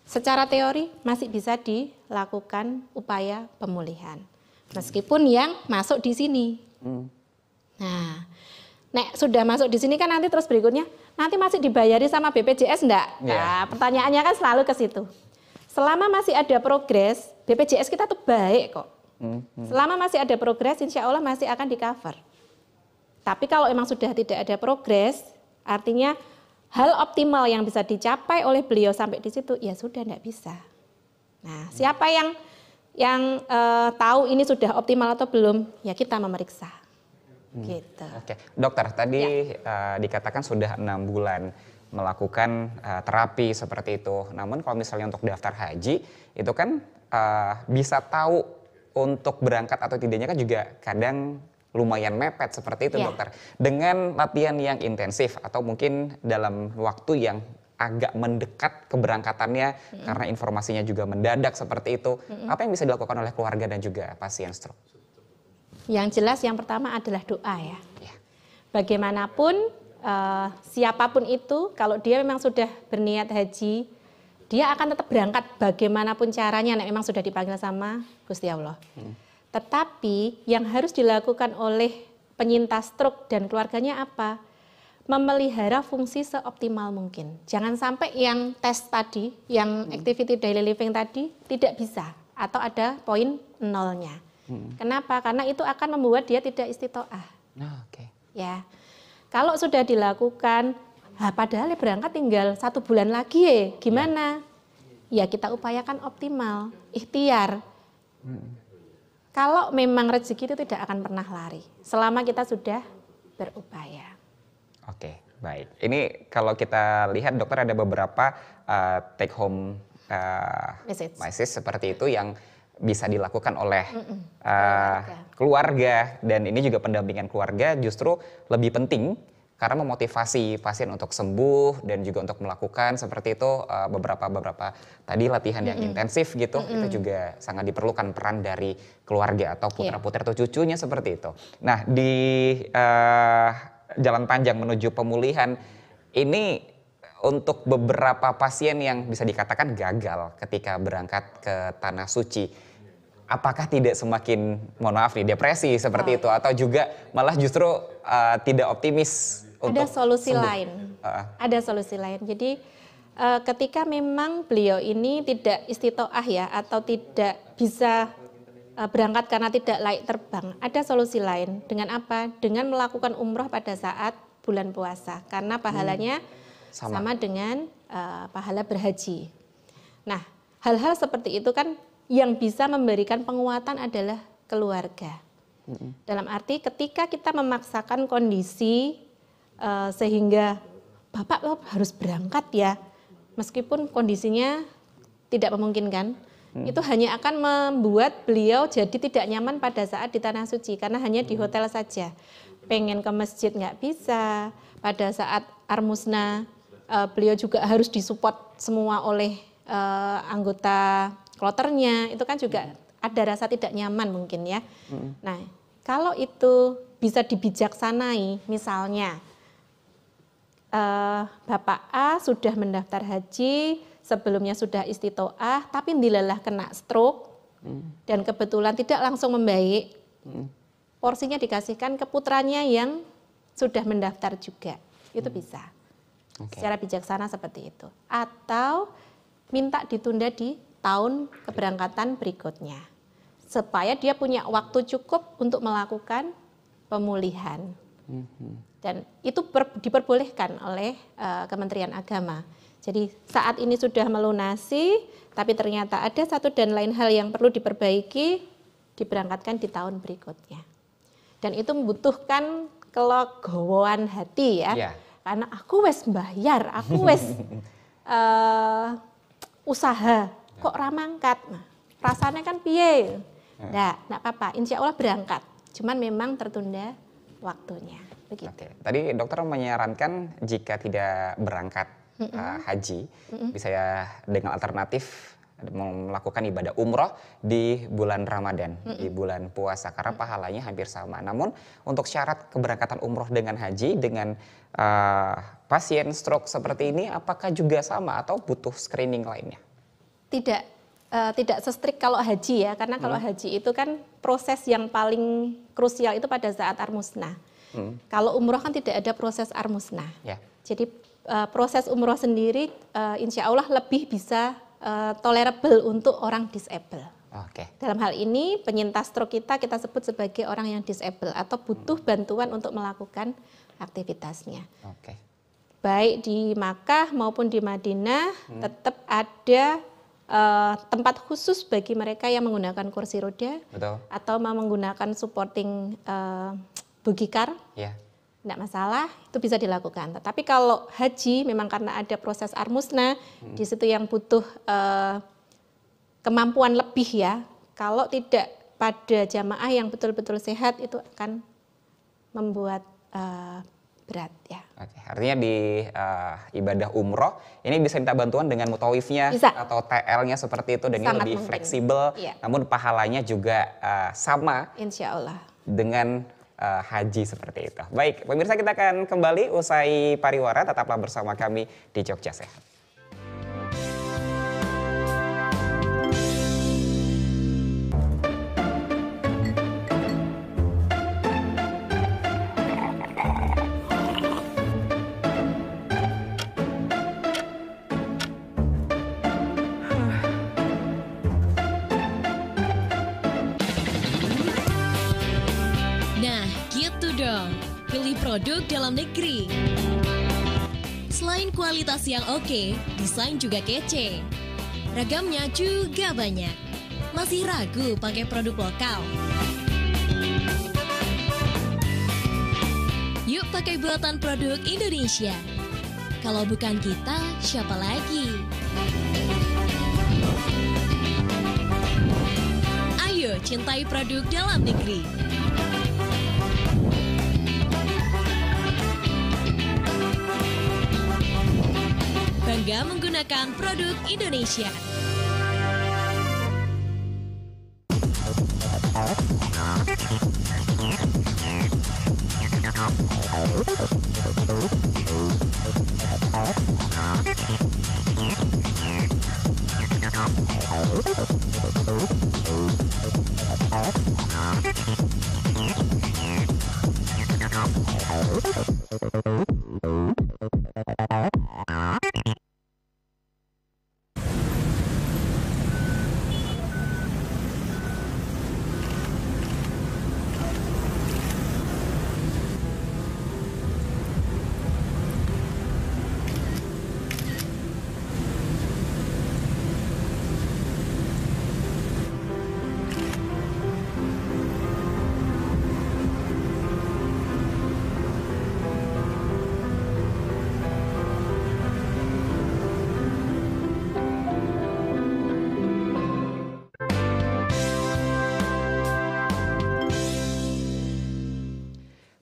secara teori masih bisa dilakukan upaya pemulihan. Meskipun yang masuk di sini. Nah, nek sudah masuk di sini kan nanti terus berikutnya, nanti masih dibayari sama BPJS enggak? Nah, pertanyaannya kan selalu ke situ. Selama masih ada progres, BPJS kita tuh baik kok. Selama masih ada progres, insya Allah masih akan di-cover. Tapi kalau memang sudah tidak ada progres, artinya hal optimal yang bisa dicapai oleh beliau sampai di situ, ya sudah enggak bisa. Nah, siapa yang tahu ini sudah optimal atau belum? Ya kita memeriksa. Gitu. Oke, dokter tadi dikatakan sudah 6 bulan melakukan terapi seperti itu. Namun kalau misalnya untuk daftar haji itu kan bisa tahu untuk berangkat atau tidaknya kan juga kadang lumayan mepet seperti itu dokter. Dengan latihan yang intensif atau mungkin dalam waktu yang agak mendekat keberangkatannya karena informasinya juga mendadak seperti itu. Apa yang bisa dilakukan oleh keluarga dan juga pasien stroke? Yang jelas yang pertama adalah doa ya. Bagaimanapun siapapun itu kalau dia memang sudah berniat haji, dia akan tetap berangkat bagaimanapun caranya nek memang sudah dipanggil sama Gusti Allah. Tetapi yang harus dilakukan oleh penyintas stroke dan keluarganya apa? Memelihara fungsi seoptimal mungkin. Jangan sampai yang tes tadi, yang activity daily living tadi tidak bisa atau ada poin nolnya. Kenapa? Karena itu akan membuat dia tidak istitoah. Ya, kalau sudah dilakukan, padahal berangkat tinggal 1 bulan lagi ya, gimana? Ya kita upayakan optimal, ikhtiar. Kalau memang rezeki itu tidak akan pernah lari, selama kita sudah berupaya. Oke, baik. Ini kalau kita lihat dokter ada beberapa take home message seperti itu yang bisa dilakukan oleh keluarga dan ini juga pendampingan keluarga justru lebih penting karena memotivasi pasien untuk sembuh dan juga untuk melakukan seperti itu beberapa tadi latihan yang intensif gitu itu juga sangat diperlukan peran dari keluarga atau putra-putri atau cucunya seperti itu. Nah di jalan panjang menuju pemulihan ini untuk beberapa pasien yang bisa dikatakan gagal ketika berangkat ke Tanah Suci. Apakah tidak semakin, mohon maaf nih, depresi seperti itu atau juga malah justru tidak optimis untuk ada solusi sembuh? lain. Ada solusi lain. Jadi ketika memang beliau ini tidak istitoah ya atau tidak bisa berangkat karena tidak layak terbang, ada solusi lain. Dengan apa? Dengan melakukan umroh pada saat bulan puasa karena pahalanya sama dengan pahala berhaji. Nah, hal-hal seperti itu kan yang bisa memberikan penguatan adalah keluarga. Dalam arti ketika kita memaksakan kondisi sehingga Bapak harus berangkat ya, meskipun kondisinya tidak memungkinkan, itu hanya akan membuat beliau jadi tidak nyaman pada saat di Tanah Suci karena hanya di hotel saja. Pengen ke masjid nggak bisa, pada saat Armusna beliau juga harus disupport semua oleh anggota kloternya, itu kan juga ada rasa tidak nyaman mungkin ya. Nah, kalau itu bisa dibijaksanai, misalnya Bapak A sudah mendaftar haji, sebelumnya sudah istitoah, tapi dilelah kena stroke dan kebetulan tidak langsung membaik, porsinya dikasihkan ke putranya yang sudah mendaftar juga, itu bisa. Secara bijaksana seperti itu. Atau minta ditunda di tahun keberangkatan berikutnya, supaya dia punya waktu cukup untuk melakukan pemulihan. Dan itu diperbolehkan oleh Kementerian Agama. Jadi saat ini sudah melunasi, tapi ternyata ada satu dan lain hal yang perlu diperbaiki, diberangkatkan di tahun berikutnya. Dan itu membutuhkan kelegowoan hati ya, karena aku wes bayar, aku wes usaha, kok ramangkat, nah, rasanya kan piye, nggak apa-apa, insya Allah berangkat, cuman memang tertunda waktunya. Begitu. Oke. Tadi dokter menyarankan jika tidak berangkat haji, bisa ya dengan alternatif melakukan ibadah umroh di bulan Ramadan, di bulan puasa, karena pahalanya hampir sama. Namun untuk syarat keberangkatan umroh dengan haji, dengan pasien stroke seperti ini, apakah juga sama atau butuh screening lainnya? Tidak se-strict kalau haji ya, karena kalau haji itu kan proses yang paling krusial itu pada saat Armusna. Kalau umroh kan tidak ada proses Armusna. Jadi proses umroh sendiri insya Allah lebih bisa tolerable untuk orang disable. Dalam hal ini penyintas stroke kita sebut sebagai orang yang disable atau butuh bantuan untuk melakukan aktivitasnya. Baik di Makkah maupun di Madinah tetap ada tempat khusus bagi mereka yang menggunakan kursi roda atau menggunakan supporting buggy car. Tidak masalah, itu bisa dilakukan. Tetapi kalau haji memang karena ada proses Armusna, di situ yang butuh kemampuan lebih ya. Kalau tidak pada jamaah yang betul-betul sehat itu akan membuat berat ya. Artinya di ibadah umroh ini bisa minta bantuan dengan mutawifnya atau TL-nya seperti itu, dan ini lebih fleksibel. Namun pahalanya juga sama. Insya Allah. Dengan haji seperti itu. Baik, pemirsa, kita akan kembali usai pariwara. Tetaplah bersama kami di Jogja Sehat. Pilih produk dalam negeri. Selain kualitas yang oke, desain juga kece. Ragamnya juga banyak. Masih ragu pakai produk lokal? Yuk pakai buatan produk Indonesia. Kalau bukan kita, siapa lagi? Ayo cintai produk dalam negeri. Bangga menggunakan produk Indonesia.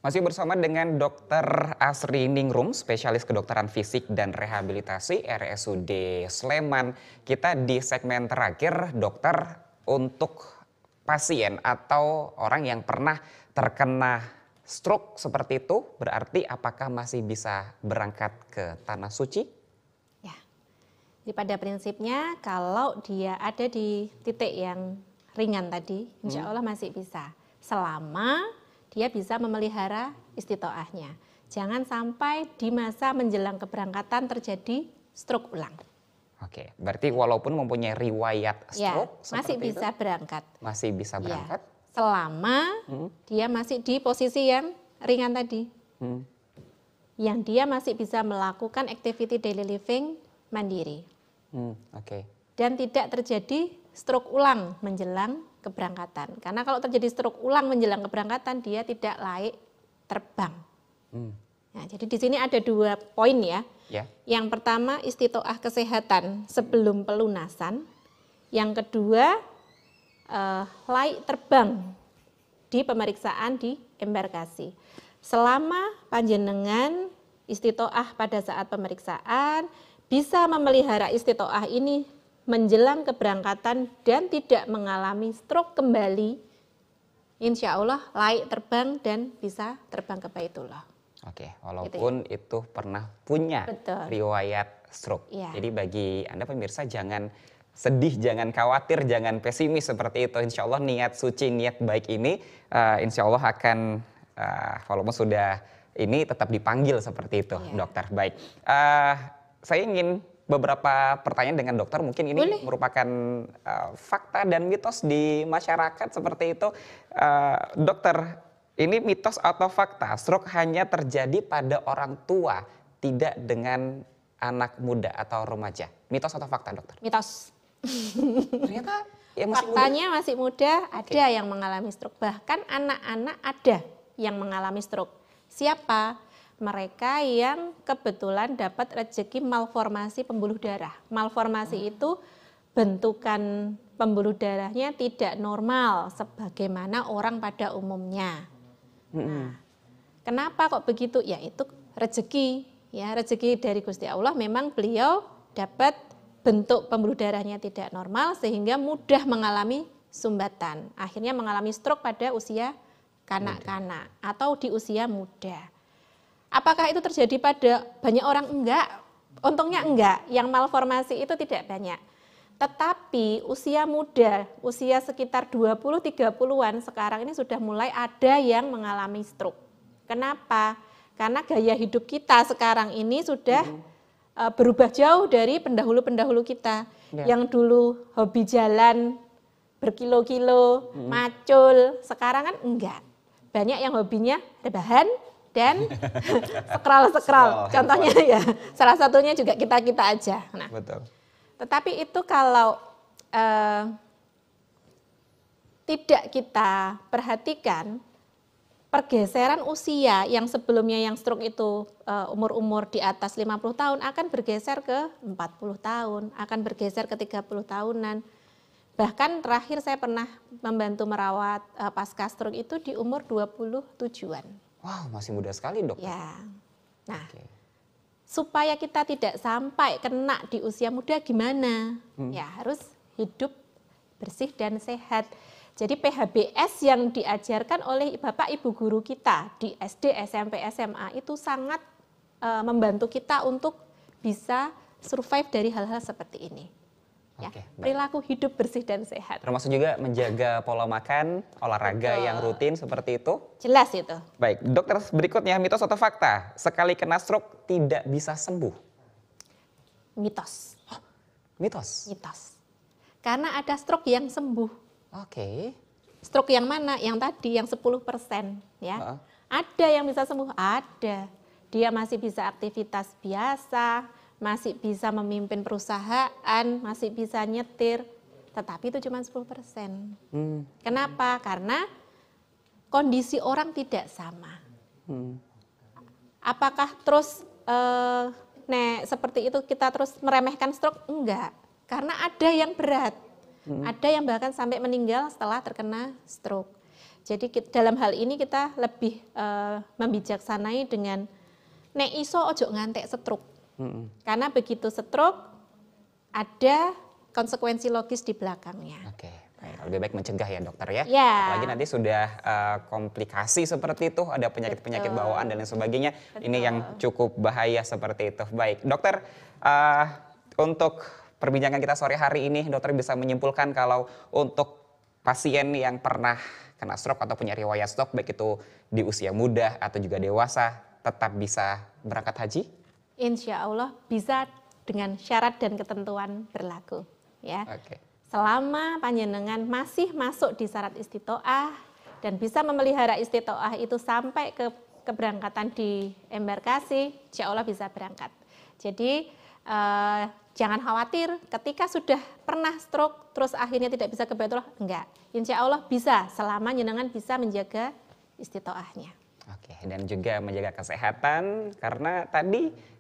Masih bersama dengan Dr. Asri Ningrum, spesialis kedokteran fisik dan rehabilitasi RSUD Sleman. Kita di segmen terakhir, dokter, untuk pasien atau orang yang pernah terkena stroke seperti itu, berarti apakah masih bisa berangkat ke Tanah Suci? Ya, jadi pada prinsipnya kalau dia ada di titik yang ringan tadi, insya Allah masih bisa. Selama dia bisa memelihara istitoahnya. Jangan sampai di masa menjelang keberangkatan terjadi stroke ulang. Oke, berarti walaupun mempunyai riwayat stroke ya, masih bisa berangkat. Masih bisa berangkat? Ya, selama dia masih di posisi yang ringan tadi. Yang dia masih bisa melakukan activity daily living mandiri. Oke. Dan tidak terjadi stroke ulang menjelang keberangkatan. Karena kalau terjadi stroke ulang menjelang keberangkatan, dia tidak layak terbang. Nah, jadi di sini ada 2 poin ya. Yang pertama, istitoah kesehatan sebelum pelunasan. Yang kedua, layak terbang di pemeriksaan di embarkasi. Selama panjenengan istitoah pada saat pemeriksaan, bisa memelihara istitoah ini menjelang keberangkatan dan tidak mengalami stroke kembali, insya Allah layak terbang dan bisa terbang ke Baitullah. Oke, walaupun gitu ya, itu pernah punya riwayat stroke. Ya. Jadi bagi Anda pemirsa jangan sedih, jangan khawatir, jangan pesimis seperti itu. Insya Allah niat suci, niat baik ini insya Allah akan walaupun sudah ini tetap dipanggil seperti itu, dokter. Baik, saya ingin beberapa pertanyaan dengan dokter, mungkin ini merupakan fakta dan mitos di masyarakat seperti itu. Dokter, ini mitos atau fakta? Stroke hanya terjadi pada orang tua, tidak dengan anak muda atau remaja. Mitos atau fakta, dokter? Mitos. Ternyata ya faktanya masih muda ada yang mengalami stroke. Bahkan anak-anak ada yang mengalami stroke. Siapa? Mereka yang kebetulan dapat rezeki malformasi pembuluh darah. Malformasi itu bentukan pembuluh darahnya tidak normal sebagaimana orang pada umumnya. Nah, kenapa kok begitu? Ya itu rezeki, ya rezeki dari Gusti Allah. Memang beliau dapat bentuk pembuluh darahnya tidak normal sehingga mudah mengalami sumbatan. Akhirnya mengalami stroke pada usia kanak-kanak atau di usia muda. Apakah itu terjadi pada banyak orang? Enggak, untungnya enggak. Yang malformasi itu tidak banyak. Tetapi usia muda, usia sekitar 20-30-an sekarang ini sudah mulai ada yang mengalami stroke. Kenapa? Karena gaya hidup kita sekarang ini sudah berubah jauh dari pendahulu-pendahulu kita. Yang dulu hobi jalan berkilo-kilo, macul, sekarang kan enggak. Banyak yang hobinya rebahan dan scroll. Contohnya ya, salah satunya juga kita aja. Nah, betul. Tetapi itu kalau tidak kita perhatikan, pergeseran usia yang sebelumnya yang stroke itu umur-umur di atas 50 tahun akan bergeser ke 40 tahun, akan bergeser ke 30 tahunan. Bahkan terakhir saya pernah membantu merawat pasca stroke itu di umur 27-an. Wow, masih muda sekali, dok. Ya. Nah, supaya kita tidak sampai kena di usia muda gimana? Ya harus hidup bersih dan sehat. Jadi PHBS yang diajarkan oleh Bapak Ibu guru kita di SD, SMP, SMA itu sangat membantu kita untuk bisa survive dari hal-hal seperti ini. Ya, perilaku hidup bersih dan sehat. Termasuk juga menjaga pola makan, olahraga yang rutin seperti itu. Jelas itu. Baik, dokter, berikutnya mitos atau fakta? Sekali kena stroke tidak bisa sembuh. Mitos. Oh, mitos? Mitos. Karena ada stroke yang sembuh. Oke. Stroke yang mana? Yang tadi, yang 10%. Ya. Ada yang bisa sembuh? Ada. Dia masih bisa aktivitas biasa, masih bisa memimpin perusahaan, masih bisa nyetir, tetapi itu cuma 10%. Kenapa? Karena kondisi orang tidak sama. Apakah terus seperti itu kita terus meremehkan stroke? Enggak, karena ada yang berat, ada yang bahkan sampai meninggal setelah terkena stroke. Jadi dalam hal ini kita lebih membijaksanai dengan nek iso ojo ngantek stroke. Karena begitu stroke ada konsekuensi logis di belakangnya. Oke, baik. Lebih baik mencegah ya dokter ya. Ya. Apalagi nanti sudah komplikasi seperti itu, ada penyakit-penyakit bawaan dan lain sebagainya. Ini yang cukup bahaya seperti itu. Baik, dokter, untuk perbincangan kita sore hari ini, dokter bisa menyimpulkan kalau untuk pasien yang pernah kena stroke atau punya riwayat stroke, baik itu di usia muda atau juga dewasa, tetap bisa berangkat haji? Insya Allah bisa dengan syarat dan ketentuan berlaku. Ya. Oke. Selama panjenengan masih masuk di syarat istitoah dan bisa memelihara istitoah itu sampai ke keberangkatan di embarkasi, insya Allah bisa berangkat. Jadi jangan khawatir ketika sudah pernah stroke terus akhirnya tidak bisa ke Baitullah, enggak. Insya Allah bisa selama jenengan bisa menjaga istitoahnya. Oke, dan juga menjaga kesehatan karena tadi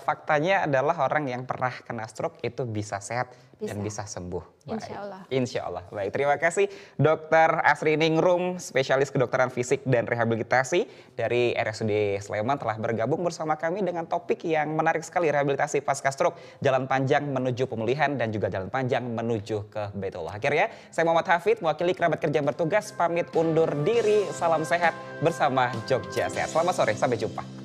faktanya adalah orang yang pernah kena stroke itu bisa sehat dan bisa sembuh. Baik. Insya Allah. Insya Allah. Baik, terima kasih Dr. Asri Ningrum, spesialis kedokteran fisik dan rehabilitasi dari RSUD Sleman telah bergabung bersama kami dengan topik yang menarik sekali, rehabilitasi pasca stroke, jalan panjang menuju pemulihan dan juga jalan panjang menuju ke Baitullah. Akhirnya, saya Muhammad Hafid, mewakili kerabat kerja bertugas, pamit undur diri, salam sehat bersama Jogja Sehat. Selamat sore, sampai jumpa.